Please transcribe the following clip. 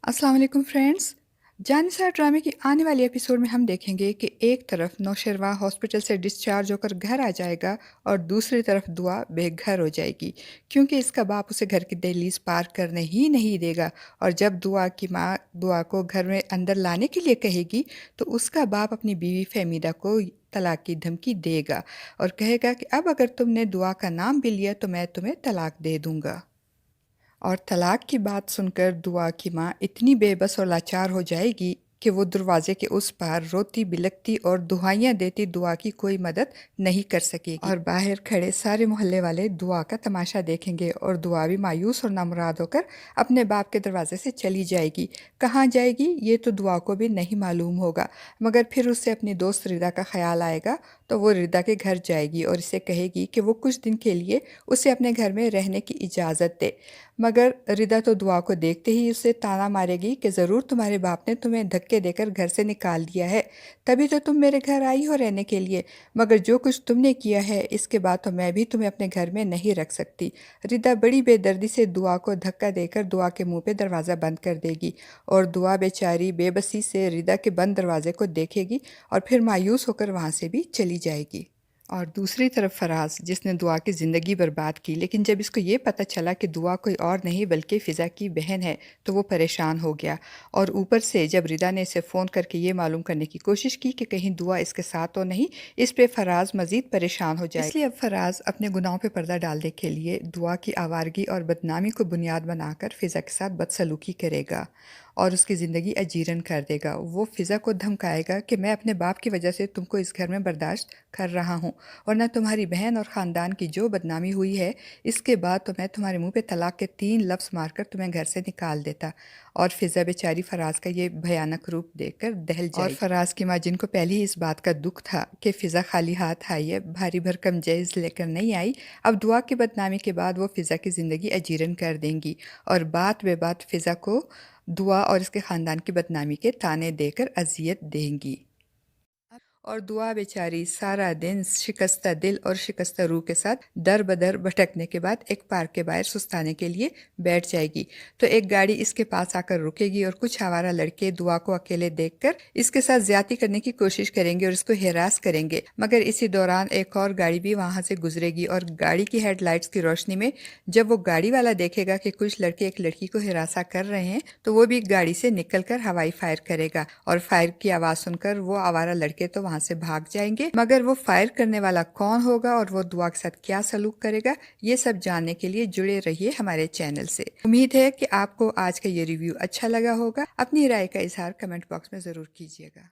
अस्सलाम वालेकुम फ्रेंड्स। जानिसार ड्रामे की आने वाली एपिसोड में हम देखेंगे कि एक तरफ नौशरवा हॉस्पिटल से डिस्चार्ज होकर घर आ जाएगा और दूसरी तरफ दुआ बेघर हो जाएगी, क्योंकि इसका बाप उसे घर की दहलीज पार करने ही नहीं देगा। और जब दुआ की माँ दुआ को घर में अंदर लाने के लिए कहेगी तो उसका बाप अपनी बीवी फहमीदा को तलाक की धमकी देगा और कहेगा कि अब अगर तुमने दुआ का नाम भी लिया तो मैं तुम्हें तलाक दे दूंगा। और तलाक की बात सुनकर दुआ की माँ इतनी बेबस और लाचार हो जाएगी कि वो दरवाजे के उस पार रोती बिलखती और दुहाइयाँ देती दुआ की कोई मदद नहीं कर सकेगी। और बाहर खड़े सारे मोहल्ले वाले दुआ का तमाशा देखेंगे और दुआ भी मायूस और नामुराद होकर अपने बाप के दरवाजे से चली जाएगी। कहाँ जाएगी ये तो दुआ को भी नहीं मालूम होगा, मगर फिर उससे अपनी दोस्त रिदा का ख्याल आएगा तो वो रिदा के घर जाएगी और इसे कहेगी कि वो कुछ दिन के लिए उसे अपने घर में रहने की इजाज़त दे। मगर रिदा तो दुआ को देखते ही उसे ताना मारेगी कि ज़रूर तुम्हारे बाप ने तुम्हें धक्के देकर घर से निकाल दिया है, तभी तो तुम मेरे घर आई हो रहने के लिए। मगर जो कुछ तुमने किया है इसके बाद तो मैं भी तुम्हें अपने घर में नहीं रख सकती। रिदा बड़ी बेदर्दी से दुआ को धक्का देकर दुआ के मुंह पे दरवाज़ा बंद कर देगी और दुआ बेचारी बेबसी से रिदा के बंद दरवाजे को देखेगी और फिर मायूस होकर वहाँ से भी चली जाएगी। और दूसरी तरफ फराज, जिसने दुआ की ज़िंदगी बर्बाद की, लेकिन जब इसको ये पता चला कि दुआ कोई और नहीं बल्कि फ़िज़ा की बहन है तो वो परेशान हो गया। और ऊपर से जब रिदा ने इसे फ़ोन करके ये मालूम करने की कोशिश की कि कहीं दुआ इसके साथ तो नहीं, इस पे फराज मज़ीद परेशान हो जाए। इसलिए अब फराज अपने गुनाहों पे पर्दा डालने के लिए दुआ की आवारगी और बदनामी को बुनियाद बनाकर फ़िज़ा के साथ बदसलूकी करेगा और उसकी ज़िंदगी अजीरन कर देगा। वो फ़िज़ा को धमकाएगा कि मैं अपने बाप की वजह से तुमको इस घर में बर्दाश्त कर रहा हूँ, वरना तुम्हारी बहन और ख़ानदान की जो बदनामी हुई है इसके बाद तो मैं तुम्हारे मुंह पे तलाक के 3 लफ्ज़ मारकर तुम्हें घर से निकाल देता। और फ़िज़ा बेचारी फराज का ये भयानक रूप देखकर दहल जाएगी। और फराज की माँ, जिनको पहले ही इस बात का दुख था कि फ़िज़ा खाली हाथ आई है, भारी भरकम जहेज़ लेकर नहीं आई, अब दुआ की बदनामी के बाद वो फ़िज़ा की ज़िंदगी अजीरन कर देंगी और बात बे बात फ़िज़ा को दुआ और इसके ख़ानदान की बदनामी के ताने देकर अजियत देंगी। और दुआ बेचारी सारा दिन शिकस्ता दिल और शिकस्ता रूह के साथ दर बदर भटकने के बाद एक पार्क के बाहर सुस्ताने के लिए बैठ जाएगी तो एक गाड़ी इसके पास आकर रुकेगी और कुछ आवारा लड़के दुआ को अकेले देखकर इसके साथ ज्यादती करने की कोशिश करेंगे और इसको हिरास करेंगे। मगर इसी दौरान एक और गाड़ी भी वहां से गुजरेगी और गाड़ी की हेडलाइट्स की रोशनी में जब वो गाड़ी वाला देखेगा कि कुछ लड़के एक लड़की को हिरासा कर रहे हैं तो वो भी गाड़ी से निकलकर हवाई फायर करेगा और फायर की आवाज़ सुनकर वो आवारा लड़के तो वहां से भाग जाएंगे। मगर वो फायर करने वाला कौन होगा और वो दुआ के साथ क्या सलूक करेगा, ये सब जानने के लिए जुड़े रहिए हमारे चैनल से। उम्मीद है कि आपको आज का ये रिव्यू अच्छा लगा होगा। अपनी राय का इजहार कमेंट बॉक्स में ज़रूर कीजिएगा।